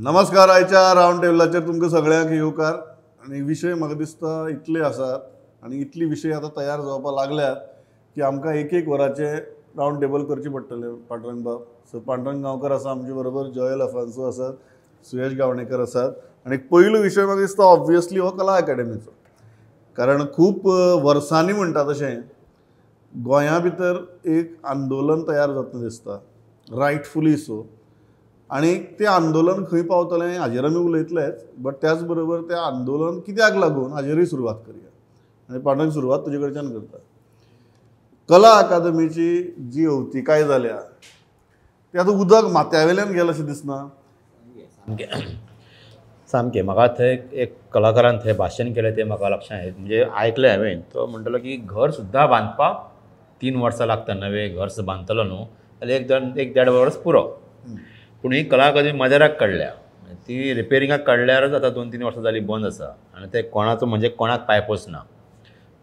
नमस्कार. आयच्या रावंड टेबलाचेर तुमकां सगळ्यांक येवकार. आनी विशय म्हाका दिसता इतले आसात आनी इतली विशय आतां तयार जावपाक लागल्यात की आमकां एक वराचे रावंड टेबल करचे पडटले. पांडुरंग बाब, सो पांडुरंग गांवकर आसा आमचे बरोबर, जॉयल अफान्सो आसात, सुयश गावणेकर आसात. आनी पयलो विशय म्हाका दिसता ऑब्वियसली हो कला अकादेमीचो. कारण खूब वर्सांनी म्हणटा तशें गोंया भितर एक आंदोलन तयार जाता दिसता, रायटफुली सो. आनी तें आंदोलन खंय पावतलें हाजेर आमी उलयतलेच, बट त्याच बरोबर तें आंदोलन कित्याक लागून हाजेरूय सुरवात करुया. आनी पांडुरंग सुरवात तुजे कडच्यान करता. कला अकादेमीची जी अवतिकाय जाल्या ती आतां उदक माथ्यावेल्यान गेलें अशें दिसना. सामकें. म्हाका थंय एक कलाकारान थंय भाशण केलें तें म्हाका लक्षांत येता. म्हणजे आयकलें हांवें, तो म्हणटलो की घर सुद्दां बांदपाक 3 वर्सां लागता. नवें घर बांदतलो न्हू जाल्यार एक देड वर्स पुरो. पूण ही कला अकादेमी माजराक काडल्या, ती रिपेरिंगाक काडल्यारच आतां 2-3 वर्सां जालीं बंद आसा. आनी ते कोणाचो म्हणजे कोणाक पांय पोसना.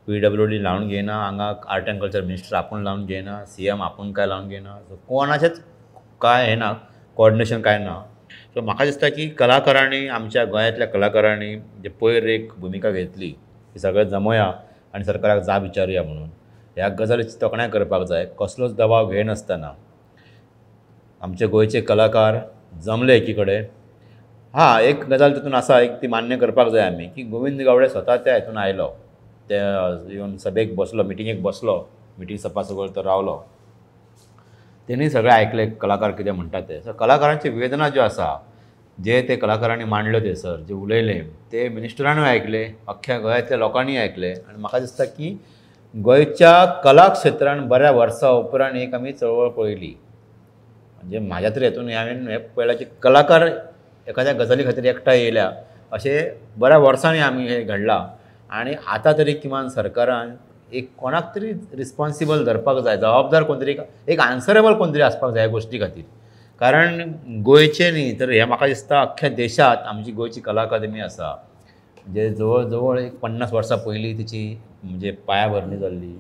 PWD लावन घेयना, हांगा आर्ट एंड कल्चर मिनिस्टर आपूण लावन घेयना, CM आपूण काय लावन घेयना. सो कोणाचेंच काय हें ना, कॉर्डिनेशन काय ना. सो म्हाका दिसता की कलाकारांनी, आमच्या गोंयांतल्या कलाकारांनी जे पयर एक भुमिका घेतली की सगळें जमोया आनी सरकाराक जाप विचारुया म्हणून. ह्या गजालीची तोखणाय करपाक जाय, कसलोच दबाव घेयनासतना. आमचे गोंयचे कलाकार जमले एकी कडेन. एक गजाल तितून आसा, एक ती मान्य करपाक जाय आमी, की गोविंद गावडे स्वता त्या हितून आयलो, ते येवन सभेक बसलो, मिटिंगेक बसलो, मिटींग सपा सकयल तो रावलो. तेणी सगळें आयकलें कलाकार कितें म्हणटा ते. सो कलाकारांची वेदना ज्यो आसा, जे ते कलाकारांनी मांडल्यो थंयसर, जे उलयले ते मिनिस्टरानूय आयकले, अख्ख्या गोंयांतल्या लोकांनी आयकले. आनी म्हाका दिसता की गोंयच्या कला क्षेत्रान बऱ्या वर्सां उपरांत एक आमी चळवळ पळयली. म्हणजे म्हाज्या तरी हेतून हांवें हें पळयलां की कलाकार एखाद्या गजाली खातीर एकठांय येयल्या अशें बऱ्या वर्सांनी आमी हें घडलां. आनी आतां तरी किमान सरकारान एक कोणाक तरी रिस्पॉन्सिबल धरपाक जाय, जबाबदार कोण तरी, एक आन्सरेबल कोण तरी आसपाक जाय ह्या गोश्टी खातीर. कारण गोंयचे न्ही तर हें म्हाका दिसता अख्ख्या देशांत आमची गोंयची कला अकादेमी आसा, म्हणजे जवळ जवळ एक 50 वर्सां पयलीं तिची म्हणजे पायाभरणी जाल्ली.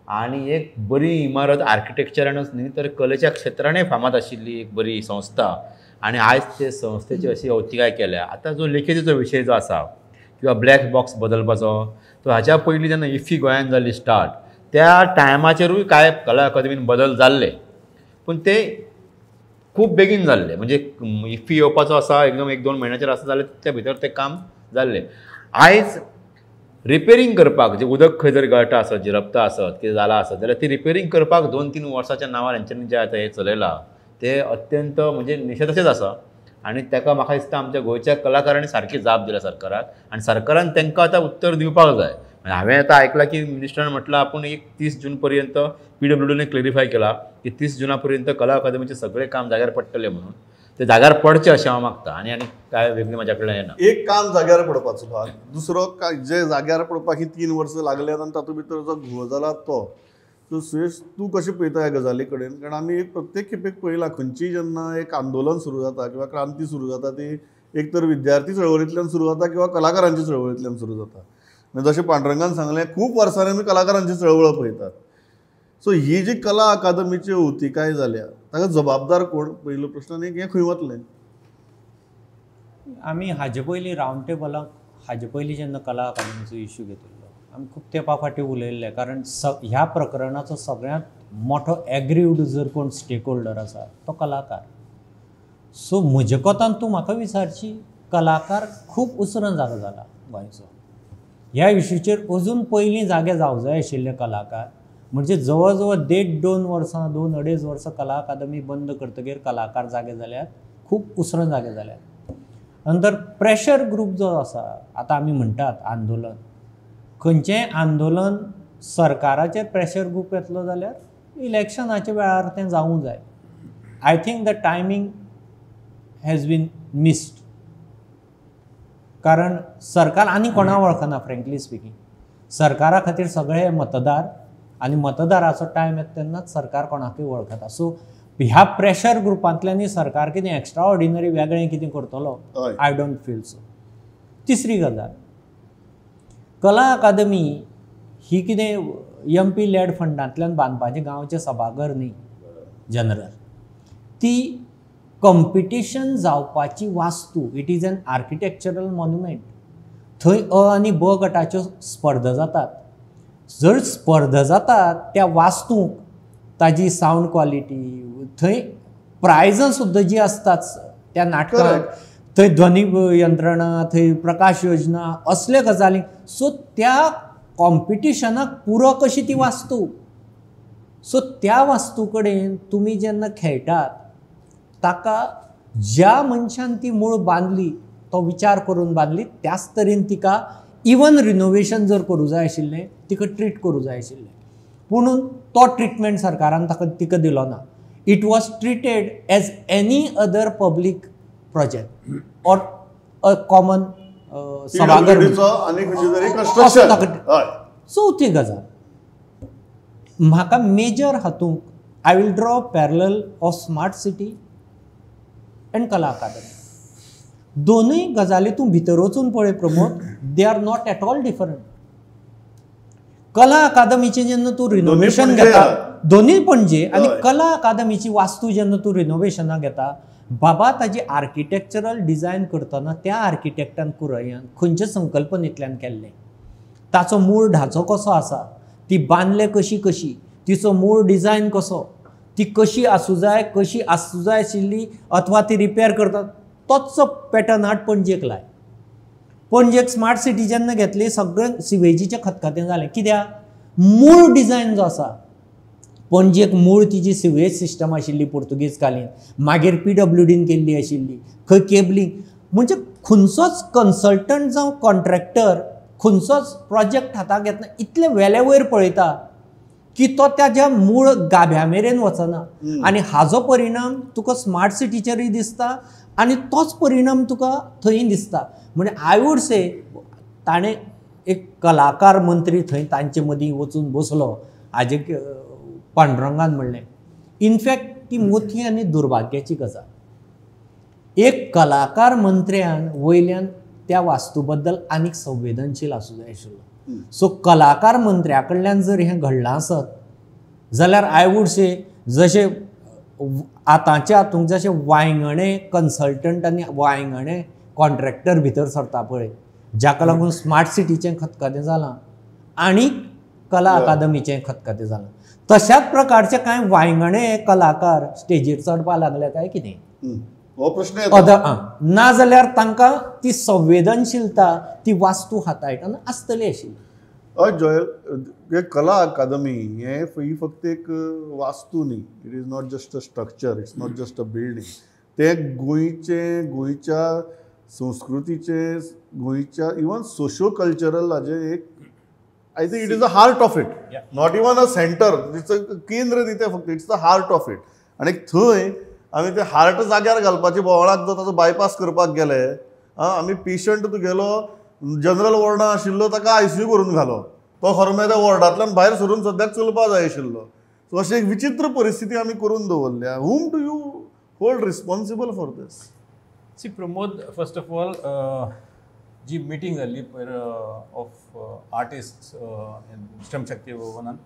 आनी एक बरी इमारत आर्किटेक्चरानूच न्ही तर कलेच्या क्षेत्रानूय फामाद आशिल्ली एक बरी संस्था. आनी आयज ते संस्थेची अशी अवतिकाय केल्या. आतां जो लेखीचो विशय जो आसा किंवा ब्लॅक बॉक्स बदलपाचो, तो हाच्या पयलीं जेन्ना इफ्फी गोंयांत जाल्ली स्टार्ट, त्या टायमाचेरूय कांय कला अकादेमीन बदल जाल्ले, पूण ते खूब बेगीन जाल्ले. म्हणजे इफ्फी येवपाचो आसा एकदम 1-2 म्हयन्याचेर आसा जाल्यार त्या भितर तें काम जाल्लें. आयज रिपेरींग करपाक, जे उदक खंय जर गळटा आसत, जिरपता आसत, कितें जालां आसत जाल्यार ती रिपेरींग करपाक 2-3 वर्साच्या नांवार हेंच्यांनी जें आतां हें चलयलां तें अत्यंत म्हणजे निशेधाचेंच आसा. आनी ताका म्हाका दिसता आमच्या गोंयच्या कलाकारांनी सारकी जाप दिल्या सरकाराक, आनी सरकारान तांकां आतां उत्तर दिवपाक जाय. हांवें आतां आयकलां की मिनिस्टरान म्हटलां आपूण एक 30 जून पर्यंत PWDने क्लेरिफाय केला की 30 जुना पर्यंत कला अकादेमीचें सगळें काम जाग्यार पडटलें म्हणून. ते जाग्यार पडचें अशें हांव मागता. आनी काय वेगळी म्हाज्या कडल्यान येना. एक काम जाग्यार पडपाचो भाग, दुसरो जे जाग्यार पडपाक ही 3 वर्सां लागल्यात आनी तातूंत भितर जो घुंवळ जाला तो. सो सुयश, तूं कशें पळयता ह्या गजाली कडेन? कारण आमी प्रत्येक खेपेक पळयलां, खंयचीय जेन्ना एक आंदोलन सुरू जाता किंवा क्रांती सुरू जाता ती एक तर विद्यार्थी चळवळींतल्यान सुरू जाता किंवा कलाकारांच्या चळवळींतल्यान सुरू जाता. जशें पांडुरंगान सांगलें, खूब वर्सांनी आमी कलाकारांची चळवळ पळयतात. सो ही जी कला अकादेमीची अवतिकाय जाल्या ताका जबाबदार कोण? पयलो प्रश्न. आनी हें खंय वतलें? आमी हाजे पयलीं रावंड टेबलाक हाजे पयलीं जेन्ना कला अकादेमीचो इश्यू घेतिल्लो, आमी खूब तेंपा फाटीं उलयल्ले. कारण ह्या प्रकरणाचो सगळ्यांत मोठो एग्रीव्ड जर कोण स्टेक होल्डर आसा तो कलाकार. सो म्हजे कोतान तूं म्हाका विचारची, कलाकार खूब उसरण जागो जाला गोंयचो. ह्या इश्यूचेर अजून पयलीं जागे जावं जाय आशिल्ले कलाकार. म्हणजे जवळ जवळ 1.5-2 वर्सां, 2-2.5 वर्सां कला अकादेमी बंद करतकीर कलाकार जागे जाल्यात, खूब उसरण जागे जाल्यात. नंतर प्रेशर ग्रूप जो आसा, आतां आमी म्हणटात आंदोलन, खंयचेंय आंदोलन सरकाराचेर प्रेशर ग्रूप येतलो जाल्यार इलेक्शनाच्या वेळार तें जावूं जाय. I think the timing has been missed. कारण सरकार आनी कोणा वळखना फ्रँकली स्पिकींग. सरकारा खातीर सगळे मतदार, आनी मतदाराचो टायम येता तेन्नाच सरकार कोणाकूय वळखता. सो ह्या प्रेशर ग्रुपांतल्यानी सरकार कितें एक्स्ट्रा ऑर्डिनरी वेगळें कितें करतलो, आय डोंट फील सो. तिसरी गजाल, कला अकादेमी ही कितें MP फंडांतल्यान बांदपाचें गांवचें सभाघर न्ही जनरल. ती कॉम्पिटिशन जावपाची वास्तू, it is an architectural monument. थंय आनी ब गटाच्यो स्पर्धा जातात. जर स्पर्धा जातात त्या वास्तूंक ताजी सावंड क्वॉलिटी, थंय प्रायजां सुद्दां जी आसतात त्या नाटकांक, थंय ध्वनी यंत्रणा, थंय प्रकाश योजना, असले गजाली. सो त्या कॉम्पिटिशनाक पुरक अशी ती वास्तू. सो त्या वास्तू कडेन तुमी जेन्ना खेळटात ताका ज्या मनशान ती मूळ बांदली तो विचार करून बांदली, त्याच तरेन तिका इवन रिनोवेशन जर करूं जाय आशिल्लें, तिका ट्रीट करूं जाय आशिल्लें. पुणून तो ट्रिटमेंट सरकारान तिका दिलो ना. It was treated as any other public project or a common सभाघर. चवथी गजाल, म्हाका मेजर हातूंक I will draw parallel of smart city and Kala Academy. दोनूय गजाली तूं भितर वचून पळय Pramod, they are not at all different. Kala अकादमीचें जेन्ना तूं रिनोवेशन घेता, दोनूय पणजे आनी कला अकादमीची वास्तू जेन्ना तूं रिनोवेशनाक घेता, बाबा ताजी आर्किटेक्चरल डिझायन करतना त्या आर्किटेक्टान कुरयान खंयच्या संकल्पनेंतल्यान केल्लें, ताचो मूळ ढाचो कसो आसा, ती बांदले कशी, तिचो मूळ डिझायन कसो, ती कशी आसूं जाय आशिल्ली, अथवा ती रिपेर करतात, तोच पॅटर्न हाड पणजेक लाय. पणजेक स्मार्ट सिटी जेन्ना घेतली सगळें सिवेजीचें खतखतें जालें. कित्याक मूळ डिझायन जो आसा, पणजेक मूळ तिची सिवेज सिस्टम आशिल्ली पोर्तुगीज कालीन, मागीर PWDन केल्ली आशिल्ली, खंय केबलिंग, म्हणजे खंयचोच कन्सल्टंट जावं कॉन्ट्रॅक्टर खंयचोच प्रोजेक्ट हाताक घेतना इतले वेले वयर पळयता की तो त्याच्या मूळ गाभ्या मेरेन वचना. आनी हाजो परिणाम तुका स्मार्ट सिटीचेरूय दिसता आनी तोच परिणाम तुका थंय दिसता. म्हणजे आय वूड से ताणें एक कलाकार मंत्री थंय तांचे मदीं वचून बसलो, हाजे पांडुरंगान म्हणलें. इनफॅक्ट ती मोठी आनी दुर्भाग्याची गजाल. एक कलाकार मंत्र्यान वयल्यान त्या वास्तू बद्दल आनीक संवेदनशील आसूं जाय आशिल्लो. सो कलाकार मंत्र्या कडल्यान जर हें घडलां आसत जाल्यार आय वूड से जशे आतांच्या हातूंत जशे वांयगणे कन्सल्टंट आनी वांयगणे कॉन्ट्रॅक्टर भितर सरता पळय, जाका लागून स्मार्ट सिटीचें खतखतें जालां आनी कला अकादमीचें खतखतें जालां, तशाच प्रकारचे कांय वांयगणे कलाकार स्टेजीर चडपा लागले काय कितें, हो प्रश्न येता. ना जाल्यार तांकां ती संवेदनशीलता ती वास्तू हाताळटना आसतली आशिल्ली. हय जोयल, हे कला अकादमी हे फक्त एक वास्तू न्ही. It is not just a structure, it's not just a building. ते गोंयच्या संस्कृतीचे, गोंयच्या इवन सोशियो कल्चरल हाजे एक, I think it is the heart of it, not even a centre. It's a केंद्र न्ही ते फक्त, it's the heart of it. आनी थंय आमी ते हार्ट जाग्यार घालपाची बोवाळाक जर ताचो बायपास करपाक गेले, आमी पेशंट तुगेलो जनरल वॉर्डां आशिल्लो ताका ICU करून घालो, तो खरो त्या वॉर्डांतल्यान भायर सरून सद्याक चलपा जाय आशिल्लो. सो अशी एक विचित्र परिस्थिती आमी करून दवरल्या. Whom do you hold responsible for this? See Pramod, first of all जी मिटींग जाल्ली ऑफ आर्टिस्ट्स श्रम शक्ती भवनान,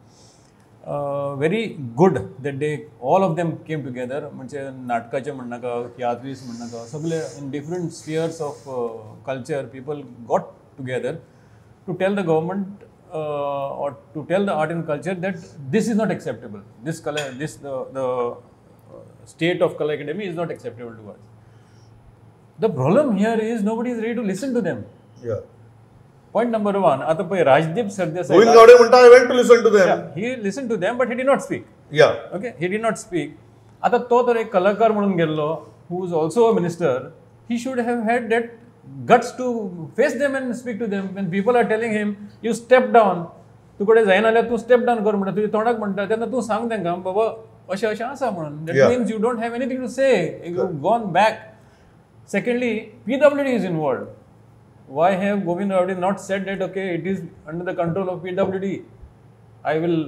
very good that day all of them came together. म्हणजे नाटकाचे म्हणनाका, तियात्रीस म्हणनाका, सगळे in different spheres of culture people got together to tell the government or to tell the art and culture that this is not acceptable. The state of Kala Academy is not acceptable to us. The problem here is nobody is ready to listen to them. Yeah. Point number one. आता पळय Rajdeep Sardesai. Govind Gowde म्हणटा, I went to listen to them. Yeah, he listened to them, but he did not speak. Yeah. Okay, he did not speak. आता तो तर एक कलाकार म्हणून गेल्लो, who is also a minister. He should have had that guts to face them and speak to them. When people are telling him, you step down, तुकडे जायना जाल्यार तू स्टेप डावन कर म्हणटा, तुज्या तोंडाक म्हणटा, तेन्ना तू सांग तांकां बाबा अशें अशें आसा म्हणून. That means you don't have anything to say, you gone back. Secondly, PWD is involved. Why have Govind Gowde not said that, okay, it is under the control of PWD? I will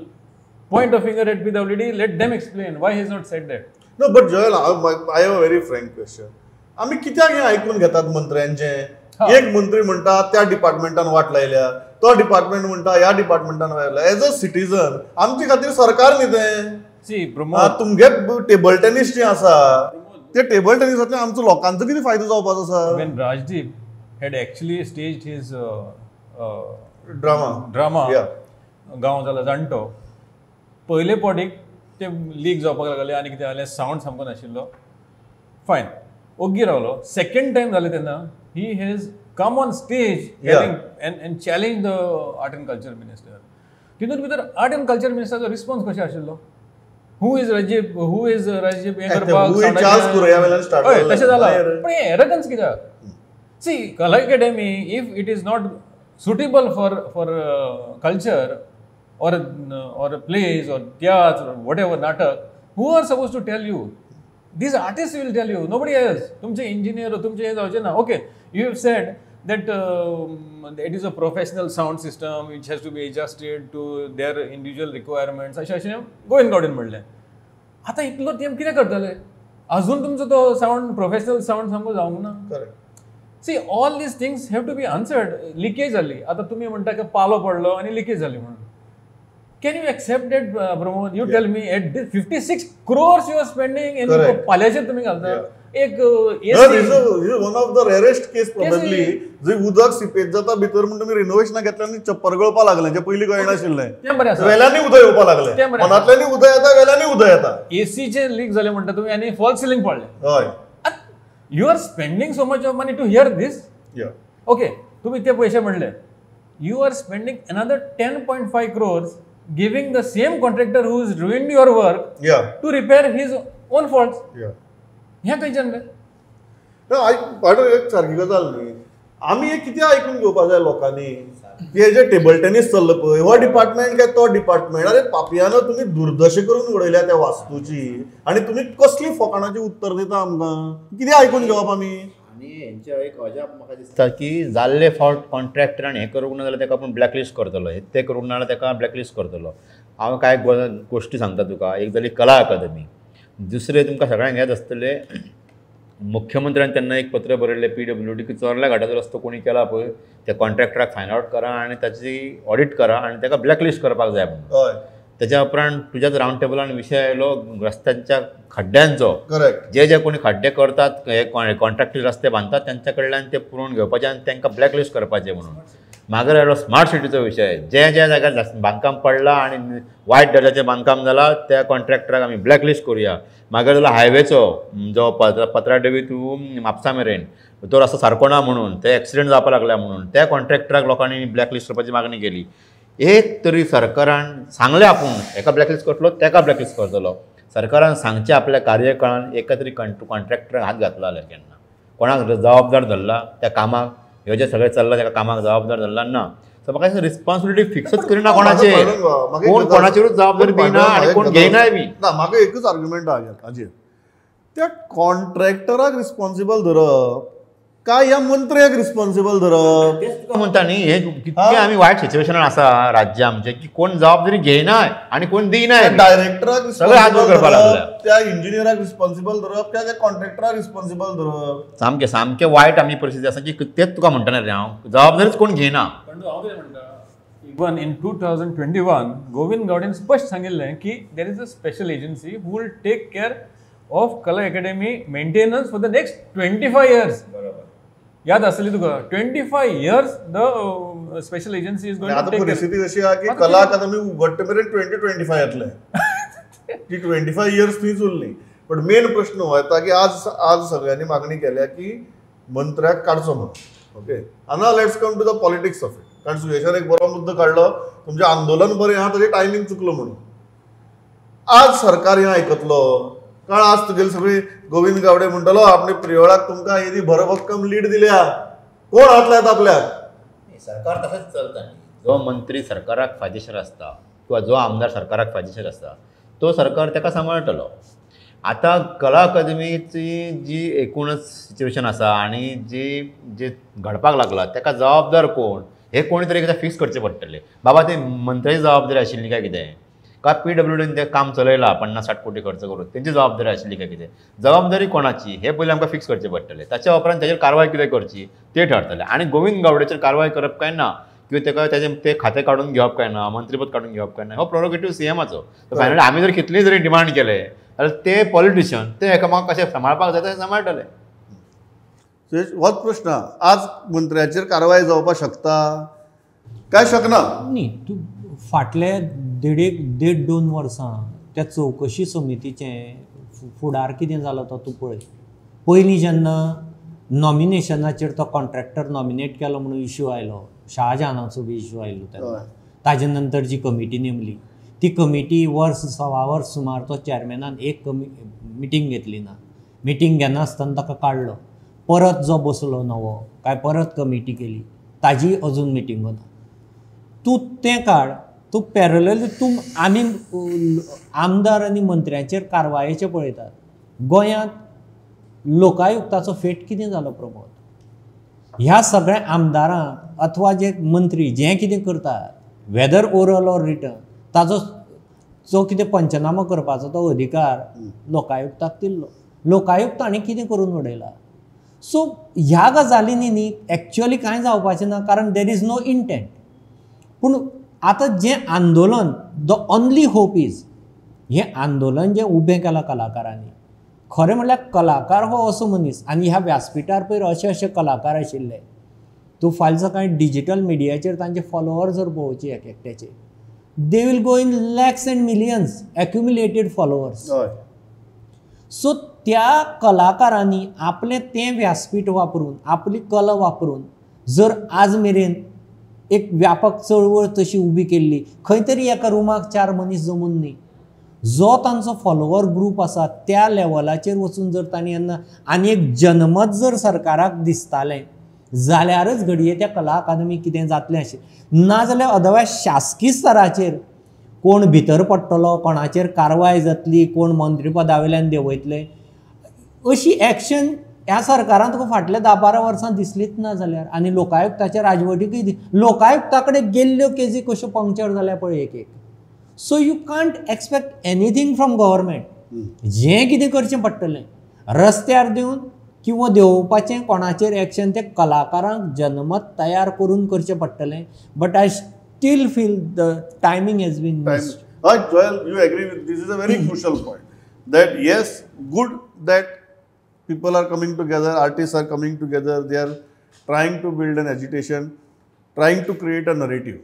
point a finger at PWD, let them explain. Why he has not said that? No, but Joel, I have a very frank question. आम्ही कित्याक हें आयकून घेतात मंत्र्यांचें? एक मंत्री म्हणटा त्या डिपार्टमेंटान वाट लायल्या, तो डिपार्टमेंट म्हणटा ह्या डिपार्टमेंटान वाट लायल्या. एज अ सिटीजन आमचे खातीर सरकार न्ही तें. See, Pramod, तुमगे टेबल टेनीस जें आसा, ते टेबल टेनिसांतल्यान आमचो लोकांचो कितें फायदो जावपाचो आसा? When Rajdeep had actually staged his drama गांव जाला जाणटो, पयले पॉटीक ते लीक जावपाक लागले आनी कितें जालें, सावंड सामको नाशिल्लो, फायन, ओग्गी रावलो. सेकंड टायम जालें तेन्ना he has come on stage end challenge the art end culture minister. तितून भितर आर्ट एंड कल्चर मिनिस्टराचो रिस्पॉन्स कशें आशिल्लो? हू इज राजीव हें करपाक तशें जालां. पण हें एरगन्स कित्याक? सी, कला academy, if it is not suitable for culture or plays or theatre or whatever natak, who are supposed to tell you? These artists will tell you, nobody else. tumche engineer or tumche he jauje na, okay, you have said that it is a professional sound system which has to be adjusted to their individual requirements. अशें गोविंद गावडेन म्हणलें. आतां इतलो तेम कितें करतले? अजून तुमचो तो सावंड प्रोफेशनल सावंड सामको जावंक ना. See, all these things have to be answered. Leakage जाली. आता तुम्ही म्हणता की पालो पडलो आणि लिकेज झाली म्हणून. Can you accept that, Pramod? You tell me, at this 56 crores you are spending in पाल्याचेर तुम्ही घालता. एक one of the rarest case probably जे उदक सिपेज जाता भितर म्हणून तुम्ही रिनोव्हेशन घेतल्यानी चप्पर गळपा लागलें, जे पयलीं कळना आशिल्लें. वेल्यानी उदक येवपा लागलें, मनांतल्यानी उदक येता, वेल्यानी उदक येता. एसीचे लीक जाले म्हणटा तुम्ही आणि फॉल सिलिंग पडले. हय. You are spending so much of money to hear this? Yeah. Okay, तुम्ही ते पैसे म्हणले. You are spending another 10.5 crores giving the same contractor who is ruined your work to repair his own faults. ह्या खंयच्यान रे? एक सारकी गजाल न्ही. आमी हे कितें आयकून घेवपा जाय लोकांनी की हे जे टेबल टेनीस चल्ला पळय, हो डिपार्टमेंट काय तो डिपार्टमेंट, अरे पापियानो तुम्ही दुर्दशा करून उडयल्या त्या वास्तूची आणि तुम्ही कसली फकाणाची उत्तर दिता आमकां? कितें आयकून घेवप आमी? आनी हेंचे एक अजाप म्हाका दिसता की जाल्ले फावट कॉन्ट्रॅक्टरान हें करूंक ना जाल्यार तेका आपूण ब्लॅकलिस्ट करतलो, ते करूंक ना जाल्यार तेका ब्लॅकलिस्ट करतलो. हांव कांय गोश्टी सांगता तुका. एक जाली कला अकादमी, दुसरे तुमकां सगळ्यांक याद आसतले मुख्यमंत्र्यान तेन्ना एक पत्र बरयल्लें PWD की चोरल्या घाटाचो रस्तो कोणी केला पळय त्या कॉन्ट्रॅक्टराक फायंड आवट करा आनी ताची ऑडिट करा आनी ताका ब्लॅकलिस्ट करपाक जाय म्हणून. त्याच्या उपरांत तुज्याच रावंड टेबलान विशय आयलो रस्त्यांच्या खड्ड्यांचो. जे कोणी खड्डे करतात, हे कॉन्ट्रॅक्टी रस्ते बांदतात त्यांच्या कडल्यान ते पुरोवन घेवपाचे आनी तांकां ब्लॅकलिस्ट करपाचें म्हणून. मागीर आयलो स्मार्ट सिटीचो विशय. जे जाग्यार बांदकाम पडला आनी वायट दर्जाचें बांदकाम जालां त्या कॉन्ट्रॅक्टराक आमी ब्लॅकलिस्ट करुया. मागीर जालो हायवेचो, जो पत्राडेवी टू म्हापसा मेरेन तो रस्तो सारको ना म्हणून, ते एक्सिडेंट जावपाक लागल्या म्हणून त्या कॉन्ट्रॅक्टराक लोकांनी ब्लॅकलिस्ट करपाची मागणी केली. एक तरी सरकारान सांगलें आपूण एका ब्लॅकलिस्ट करतलो, तेका ब्लॅकलिस्ट करतलो. सरकारान सांगचें आपल्या कार्यकाळान एका तरी कॉन्ट्रॅक्टराक हात घातला जाल्यार केन्ना कोणाक जबाबदार धरला त्या कामाक? ह्यो जे सगळें चल्लां तेका कामाक जबाबदार धरला ना. सो म्हाका रिस्पॉन्सिबिलिटी फिक्सच करिना कोणाचेर, कोण कोणाचेरूच जबाबदारी दिना आनी कोण घेयनाय बी ना. म्हाका एकूच आर्ग्युमेंट आहा हाजेर, त्या कॉन्ट्रॅक्टराक रिस्पॉन्सिबल धरप काय ह्या मंत्र्याक रिस्पॉन्सिबल धरप? तेच तुका म्हणटा न्ही, हे कितके आमी वायट सिच्युएशनान आसा राज्य आमचें की कोण जबाबदारी घेयनाय आनी कोण दिनाय. डायरेक्टराक सगळे हात करपाक लागल्या, त्या इंजिनियराक रिस्पॉन्सिबल धरप, त्या कॉन्ट्रॅक्टराक रिस्पॉन्सिबल धरप. सामकें सामकें वायट आमी परिस्थिती आसा की तेच तुका म्हणटा रे हांव, जबाबदारीच कोण घेयना. इवन इन 2021 गोविंद गावडेन स्पष्ट सांगिल्लें की there is a special agency who will take care of Kala Academy maintenance for the next 25 years. याद आसतली तुका, 25 years the special agency is going to take. परिस्थिती अशी आहा की कला अकादमी उगडटे मेरेन 2025 येतले. ती 25 years थंयच उरली. पण मेन प्रश्न हो येता की आज सगळ्यांनी मागणी केल्या की मंत्र्याक काडचो म्हणून. ओके, आना let's come to the politics of it. कारण सुयेशान एक बरो मुद्दो काडलो, तुमचें आंदोलन बरें आहा ताजें टायमींग चुकलो म्हणून. आज सरकार हें आयकतलो कारण आज तुगेले सगळी गोविंद गावडे म्हणटलो आपणे प्रियोळाक तुमकां येदी भरभक्कम लीड दिल्या, कोण हातल्यात आपल्याक? सरकार तशेंच चलता न्ही. जो मंत्री सरकाराक फायदेशीर आसता किंवा जो आमदार सरकाराक फायदेशीर आसता तो सरकार ताका सांबाळटलो. आतां कला अकादमीची जी एकूणच सिच्युएशन आसा आनी जे घडपाक लागला ताका जबाबदार कोण हे कोणी तरी एकदां फिक्स करचें पडटलें. बाबा ते मंत्र्याची जबाबदारी आशिल्ली काय कितें? का PWDन तें काम चलयलां 50-60 कोटी खर्च करून तेंची जबाबदारी आशिल्ली काय कितें? जबाबदारी कोणाची हे पयलीं आमकां फिक्स करचें पडटलें. ताच्या उपरांत ताचेर कारवाय कितें करची तें ठरतलें. आनी गोविंद गावडेचेर कारवाय करप काय ना किंवा ताका तेजें तें खातें काडून घेवप काय ना, मंत्रीपद काडून घेवप काय ना, हो प्रोरोगेटीव CMाचो. फायनली आमी जर कितलीय जरी डिमांड केले जाल्यार ते पॉलिटिशियन ते एकामेकांक कशें सांबाळपाक जाय ते सांबाळटले. होच प्रश्न. आज मंत्र्याचेर कारवाय जावपाक शकता काय शकना? न्ही, तूं फाटले देड दोन वर्सां त्या चवकशी समितीचें फुडार कितें जालो तो तूं पळय. पयलीं जेन्ना नॉमिनेशनाचेर तो कॉन्ट्रॅक्टर नॉमिनेट केलो म्हणून इश्यू आयलो, शाहजहानाचो बी इश्यू आयलो तेन्ना, ताजे नंतर जी कमिटी नेमली ती कमिटी सवा वर्स सुमार तो चॅरमॅनान एक मिटींग घेतली ना. मिटींग घेनासतना ताका काडलो. परत जो बसलो नवो काय परत कमिटी केली, ताजी अजून मिटींगो ना. तूं तें काड, तूं पॅरलली तूं आमी आमदार आनी मंत्र्यांचेर कारवायेचें पळयतात. गोंयांत लोकायुक्ताचो फेट कितें जालो प्रमोद? ह्या सगळ्या आमदारांक अथवा जे मंत्री जे कितें करतात, वेदर ओरल ऑर रिटन, ताजो जो कितें पंचनामा करपाचो तो अधिकार लोकायुक्ताक दिल्लो. लोकायुक्तांनी कितें करून उडयलां? सो ह्या गजालींनी न्ही एक्चुअली कांय जावपाचें ना, कारण देर इज नो इंटेंट. पूण आतां जें आंदोलन, द ओन्ली होप इज, हें आंदोलन जें उबें केलां कलाकारांनी, खरें म्हणल्यार कलाकार हो असो मनीस, आनी ह्या व्यासपिठार पयर अशे कलाकार आशिल्ले. तूं फाल्यां सकाळी डिजिटल मिडियाचेर तांचे फॉलोवर्स जर पळोवचे एक एकट्याचे, they will go in lakhs and millions accumulated followers. So त्या कलाकारांनी आपलें तें व्यासपीठ वापरून, आपली कला वापरून जर आज मेरेन एक व्यापक चळवळ तशी उबी केल्ली, खंय तरी एका रुमाक 4 मनीस जमून न्ही, जो तांचो फॉलोवर ग्रूप आसा त्या लेवलाचेर वचून जर तांणी आनी एक जनमत जर सरकाराक दिसतालें जाल्यारच घडये त्या कला अकादमी कितें जातलें अशें. नाजाल्यार अदरवायज शासकीय स्तराचेर कोण भितर पडटलो, कोणाचेर कारवाय जातली, कोण मंत्रीपदा वयल्यान देंवयतले, अशी एक्शन ह्या सरकारान तुका फाटल्या 10-12 वर्सां दिसलीच ना. जाल्यार आनी लोकायुक्ताच्या राजवटीकूय लोकायुक्ता कडेन गेल्ल्यो केसी कश्यो पंक्चर जाल्या पळय एक एक. So you can't expect anything from government. जें कितें करचें पडटलें रस्त्यार दिवन किंवा देंवोवपाचें कोणाचेर एक्शन तें कलाकारांक जनमत तयार करून करचें पडटलें. But I still feel the timing has been missed. Joel, you agree with this is a very crucial point. That yes, good that people are coming together, artists are coming together, they are trying to build an agitation, trying to create a narrative.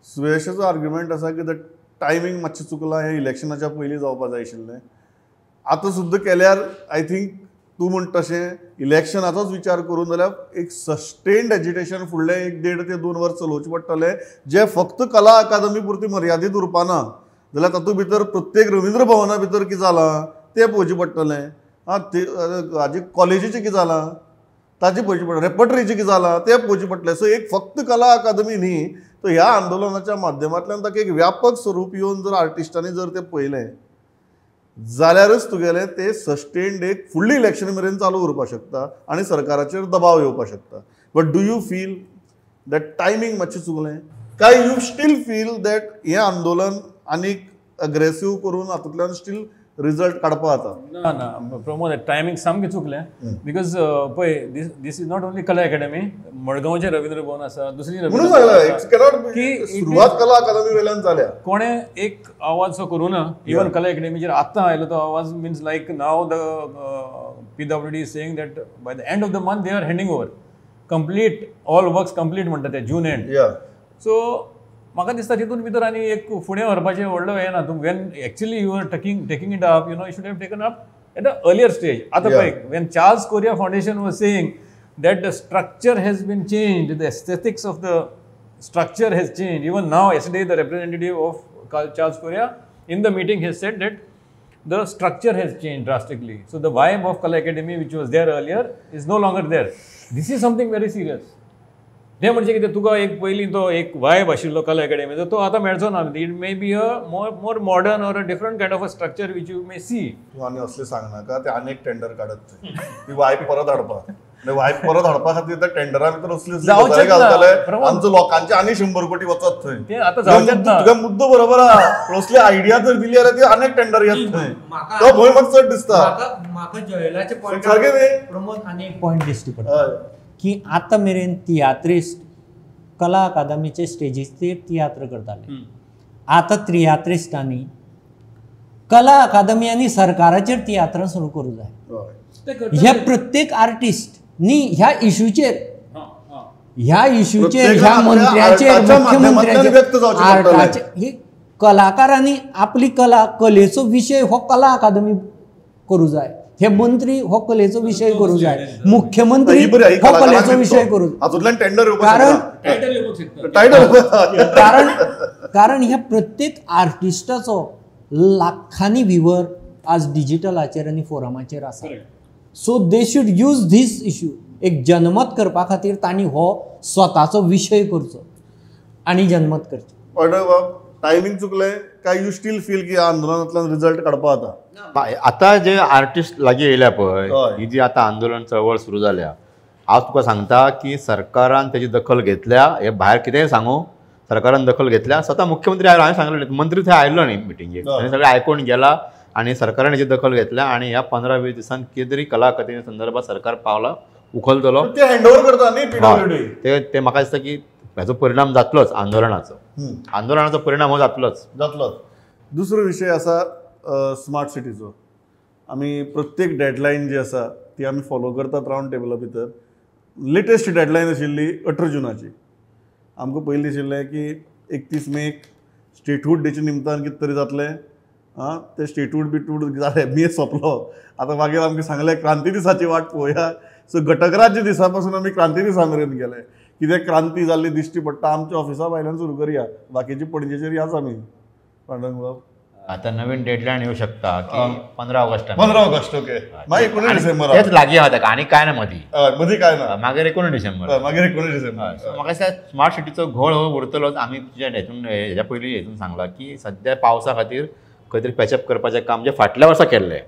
सुयशाचो argument आसा की the timing मातशें चुकलां, हें इलेक्शनाच्या पयलीं जावपाक जाय आशिल्लें. आतां सुद्दां केल्यार आय थिंक तूं म्हणटा तशें इलेक्शनाचोच विचार करून जाल्यार एक सस्टेन्ड एजिटेशन फुडले 1.5 ते 2 वर्स चलोवचें पडटलें, जें फक्त कला अकादमी पुरती मर्यादीत उरपाना. जाल्यार तातूंत भितर प्रत्येक रवींद्र भवना भितर कितें जालां तें पळोवचें पडटलें. हाजे कॉलेजीचें कितें जालां ताजें पळोवचें पडटलें, रेपर्टरीचें कितें जालां तें पळोवचें पडटलें. सो एक फक्त कला अकादमी न्ही, तर ह्या आंदोलनाच्या माध्यमांतल्यान ताका एक व्यापक स्वरूप येवन जर आर्टिस्टांनी जर तें पळयलें जाल्यारच तुगेलें तें सस्टेन्ड एक फुडली इलेक्शन मेरेन चालू उरपाक शकता आनी सरकाराचेर दबाव येवपाक शकता. But do you feel that timing मातशें चुकलें, काय यू स्टील फील दॅट हें आंदोलन आनीक अग्रेसीव करून हातूंतल्यान स्टील रिजल्ट काडपा जाता? ना ना प्रमोद, टायमींग सामकें चुकलें. बिकॉज पळय दीस इज नॉट ओन्ली कला अकॅडमी, मडगांवचें रवींद्र भवन आसा, दुसरी म्हणून सुरवात कला अकादमी वयल्यान जाल्या. कोणें एक आवाज सो करूं ना. इवन कला अकॅडमीचेर आत्तां आयलो तो आवाज, means like now the PWD is saying that by the end of the month they are handing over complete all works complete म्हणटा ते जून एंड. सो म्हाका दिसता तितून भितर आनी एक फुडें व्हरपाचें व्हडलो हें ना. तूं when actually you are taking it up, you should have taken up at a earlier stage. आतां पळय, when Charles Correa foundation was saying that the structure has been changed, the aesthetics of the structure has changed. Even now, yesterday, the representative of Charles Correa in the meeting has said that the structure has changed drastically. So the vibe of Kala Academy, which was there earlier, is no longer there. This is something very serious. ते म्हणजे कितें, तुका एक पयलीं तो एक vibe आशिल्लो कला अकॅडमीचो तो आतां मेळचो ना. It may be a more modern or a different kind of a structure which you may see. तूं आनी असलें सांगनाका, ते आनी एक टेंडर काडत ती वायब परत हाडपाक. वायब परत हाडपा खातीर त्या टेंडरा भितर असली घालतले, आमचो लोकांचे आनी 100 कोटी वचत थंय. ते आतां जावचेंच ना. तुका मुद्दो बरोबर आहा, असली आयडिया जर दिली जाल्यार ती आनी एक टेंडर येत थंय. तो भंय म्हाका चड दिसता. म्हाका जयलाचे पॉयंट सारकें न्ही प्रमोद, आनी एक पॉयंट दिसता पडटा की आतां मेरेन तियात्रिस्ट कला अकादमीचे स्टेजीचेर तियात्र करताले. आतां तियात्रिस्टांनी कला अकादमी आनी सरकाराचेर तियात्रां सुरू करूं जाय. ते करता. हे प्रत्येक आर्टिस्टनी ह्या इश्यूचेर ह्या प्रत्येकान मंत्र्याचेर आपल्या आर्टाच्या माध्यमांतल्यान व्यक्त जावचें पडटलें. आर्टाचे कलाकारांनी आपली कलेचो विशय हो कला अकादमी करूं जाय. हे मंत्री हो कलेचो विशय करूं जाय. मुख्यमंत्री ही बरी आहे, हो कलाकारांक कलेचो विशय दिसतो. करूं जाय. हातूंतल्यान टेंडर कारण टायटल येवपाक शकता. टायटल कारण ह्या प्रत्येक आर्टिस्टाचो लाखांनी व्ह्यूवर आज डिजिटलाचेर आनी फोरमाचेर आसा. So they should use this issue. एक जनमत करपा खातीर तांणी हो स्वताचो विशय करचो आनी जनमत करचें. पण टायमींग चुकलें काय यू स्टील फील की ह्या आंदोलनांतल्यान रिजल्ट काडपा जाता? आता जे आर्टिस्ट लागीं येयल्या पळय, हय. ही जी आतां आंदोलन चळवळ सुरू जाल्या, हांव तुका सांगता की सरकारान तेजी दखल घेतल्या. हे भायर कितेंय सांगू, सरकारान दखल घेतल्या. स्वता मुख्यमंत्री आयलो, हांवें सांगलें मंत्री थंय आयलो न्ही मिटिंगेक, ताणें सगळें आयकून गेला आनी सरकारान हेची दखल घेतल्या. आनी ह्या 15-20 दिसांत कितें तरी कला अकादमी संदर्भात सरकार पावला उखलतलो. ते हँडओव्हर करता न्ही PWD. ते म्हाका दिसता की हाचो परिणाम जातलोच आंदोलनाचो परिणाम हो जातलोच. दुसरो विशय आसा स्मार्ट सिटीचो. आमी प्रत्येक डेडलायन जी आसा ती आमी फॉलो करतात रावंड टेबला भितर. लेटेस्ट डेडलायन आशिल्ली 18 जुनाची. आमकां पयलीं दिशिल्लें की 31 मेक स्टेटहूड डेच्या निमतान कितें तरी जातलें. ते स्टेटहूड बिटहूड जालें, मे सोंपलो. आतां मागीर आमकां सांगलें क्रांती दिसाची वाट पळोवया. सो घटकराज्य दिसा पासून आमी क्रांती दिसा मेरेन गेले. कितें क्रांती जाल्ली दिश्टी पडटा आमच्या ऑफिसा भायल्यान सुरू करया, बाकीची पणजेचेर याच आमी. पांडुरंग बाब, आता नवीन डेडलायन येऊ शकता की 15 ऑगस्ट 15 ऑगस्ट. ओके, मागीर 19 डिसेंबर. तेच लागीं आहा ताका आनी काय ना मदीं. मदीं काय ना, मागीर 19 डिसेंबर. मागीर 19 डिसेंबर. म्हाका दिसता स्मार्ट सिटीचो घोळ हो उरतलोच. आमी तुज्या हेतून हेच्या पयलीं हेतून सांगलां की सद्या पावसा खातीर खंय तरी पॅचअप करपाचें काम जे फाटल्या वर्सा केल्लें.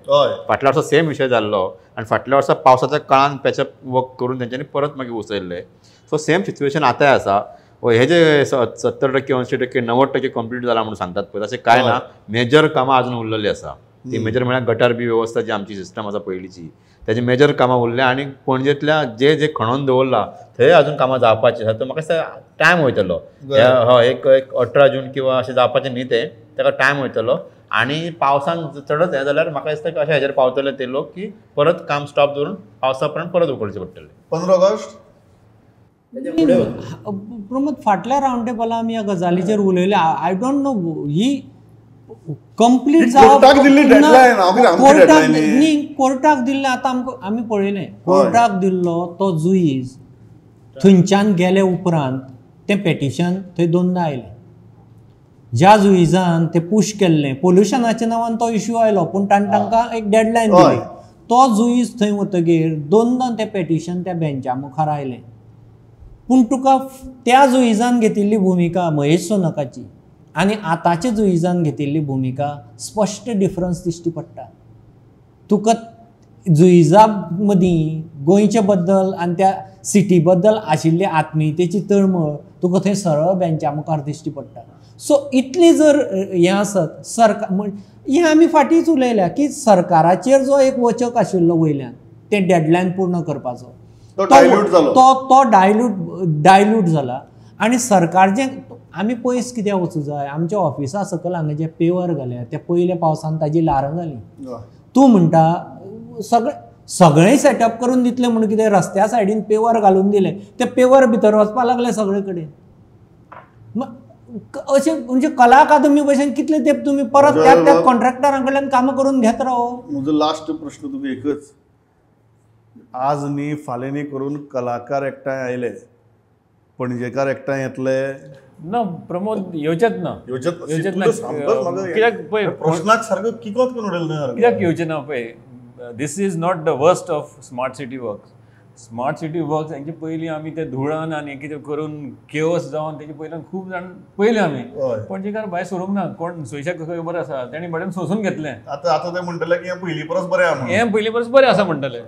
फाटल्या वर्सा सेम विशय जाल्लो आनी फाटल्या वर्सा पावसाच्या काळान पॅचअप वर्क करून तेंच्यांनी परत मागीर उसयल्ले. सो सेम सिच्युएशन आतांय आसा. हे जे 70%, 80%, 90% कंप्लीट जाला म्हणून सांगतात पळय, तशें कांय ना. मेजर कामां अजून उरलेलीं आसा. ती मेजर म्हळ्यार गटार बी वेवस्था जी आमची सिस्टम आसा पयलींची, त्याची मेजर कामां उरल्या. आनी पणजेंतल्या जे जे खणोन दवरला थंय अजून कामां जावपाची आसा. म्हाका दिसता टायम वयतलो. हय, एक 18 जून किंवा अशें जावपाचें न्ही तें, ताका टायम वयतलो. आनी पावसान चडच हें जाल्यार म्हाका दिसता की अशें हेजेर पावतले ते लोक की परत काम स्टॉप दवरून पावसा पर्यंत परत उखलचें पडटलें. 15 ऑगस्ट. प्रमोद, फाटल्या रावंड टेबला आमी ह्या गजालीचेर उलयले. I don't know he complete कोर्टाक दिल्ली deadline, आमची deadline न्ही. कोर्टाक दिल्ले. आतां आमकां आमी पळयलें, कोर्टाक दिल्लो तो जुईज थंयच्यान गेले उपरांत तें पेटिशन थंय 2दा आयलें. ज्या जुईजान तें पुश केल्लें, पोल्युशनाच्या नांवान तो इश्यू आयलो, पूण तांकां एक डेडलायन दिली. तो जुईज थंय वतगीर 2दा तें पेटिशन त्या बेंचा मुखार आयलें. पूण तुका त्या जुईजान घेतिल्ली भुमिका महेश सोनकाची आनी आतांच्या जुईजान घेतिल्ली भुमिका स्पश्ट डिफरन्स दिश्टी पडटा. तुका जुईजा मदीं गोंयचे बद्दल आनी त्या सिटी बद्दल आशिल्ली आत्मीयतेची तळमळ तुका थंय सरळ बेंचा मुखार दिश्टी पडटा. सो इतली जर हें आसत सरकार, हें आमी फाटींच उलयल्या की सरकाराचेर जो एक वचक आशिल्लो वयल्यान तें डेडलायन पूर्ण करपाचो, तो डायल्यूट जाला. आनी सरकारचें आमी पयस कित्याक वचूं जाय? आमच्या ऑफिसा सकयल हांगा जे पेवर घाल्या त्या पयल्या पावसान ताजी लारां जाली. तूं म्हणटा सगळें सेटअप करून दितलें म्हणून कितें रस्त्या सायडीन पेवर घालून दिले, ते पेवर भितर वचपाक लागले सगळे कडेन. अशें म्हणजे कला अकादमी भशेन कितले तेंप तुमी परत त्या कॉन्ट्रॅक्टरां कडल्यान कामां करून घेत रावो? म्हजो लास्ट प्रश्न तुका एकच. आज न्ही फाल्यां न्ही करून कलाकार एकठांय आयले, पणजेकार एकठांय येतले ना प्रमोद, येवचेच ना. कित्याक पळय, प्रश्नाक सारको किकोत करून उडयलो. कित्याक येवचे ना पळय, this is not the worst of smart city works. Smart city works हेंचे पयलीं आमी ते धुळान आनी कितें करून केओस जावन तेजे पयल्यान खूब जाण पयले आमी. पणजेकार भायर सरूंक ना. कोण सोयशाक खबर आसा तेणी बरें सोसून घेतलें. आतां ते म्हणटले की हें पयलीं परस बरें आसा. हें पयलीं परस बरें आसा म्हणटले.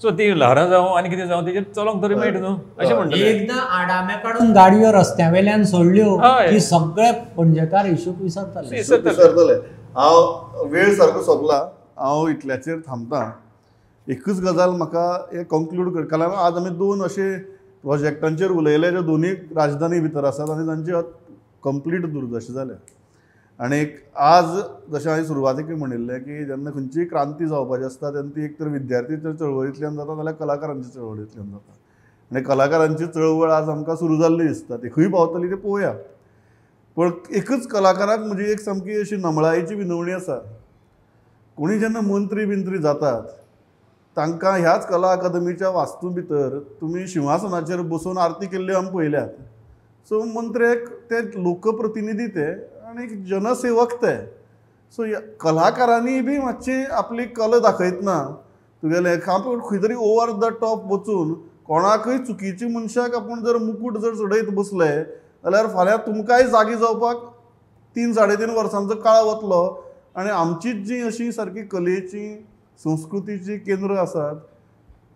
सो ती ल्हारां जावं आनी कितें जावं तेजेर चलोंक तरी मेळटा न्हू अशें म्हणटले. एकदां आडामे काडून गाडयो रस्त्यावेल्यान सोडल्यो की सगळे पणजेकार हिशोब विसरताले. हांव वेळ सारको सोंपला, हांव इतल्याचेर थांबतां. एकूच गजाल म्हाका हें कंक्लूड करता. कारण आज आमी 2 अशे प्रोजेक्टांचेर उलयले जे दोनूय राजधानी भितर आसात आनी तांचे कंप्लीट दुर्दशा जाल्या. आनीक आज जशें हांवें सुरवातेक म्हणिल्लें की जेन्ना खंयचीय क्रांती जावपाची आसता तेन्ना ती एक तर विद्यार्थी चळवळींतल्यान जाता नाजाल्यार कलाकारांच्या चळवळींतल्यान जाता आनी कलाकारांची चळवळ आज आमकां सुरू जाल्ली दिसता ती खंय पावतली तें पळोवया. पण एकच कलाकाराक म्हजी एक सामकी अशी नमळायेची विनवणी आसा. कोणी जेन्ना मंत्री बिंत्री जातात तांकां ह्याच कला अकादमीच्या वास्तू भितर तुमी सिंहासनाचेर बसून आरती केल्ल्यो आमी पळयल्यात. सो मंत्र्याक ते लोकप्रतिनिधी ते आनी जनसेवक ते. सो कलाकारांनी बी मातशी आपली कला दाखयतना तुगेले खंय तरी ओवर द टॉप वचून कोणाकय चुकीच्या मनशाक आपूण जर मुकूट जर चडयत बसले जाल्यार फाल्यां तुमकांय जागी जावपाक 3-3.5 वर्सांचो काळ वतलो आनी आमचीच जी अशी सारकी कलेची संस्कृतीची केंद्र आसात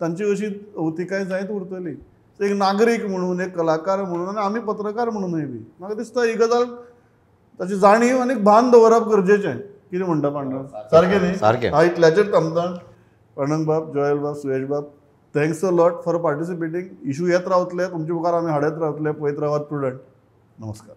तांची अशी अवतिकाय जायत उरतली. एक नागरीक म्हणून एक कलाकार म्हणून आनी आमी पत्रकार म्हणूनय बी म्हाका दिसता ही गजाल ताची जाणीव आनी भान दवरप गरजेचें. कितें म्हणटा पांडव? सारकें न्ही? सारकें. हांव इतल्याचेर थांबता. पांडंग बाब, जोयल बाब, सुयेश बाब, thanks a lot for participating. Issue येत रावतले तुमचे मुखार आमी हाडत रावतले. पळयत रावात प्रुडंट. नमस्कार.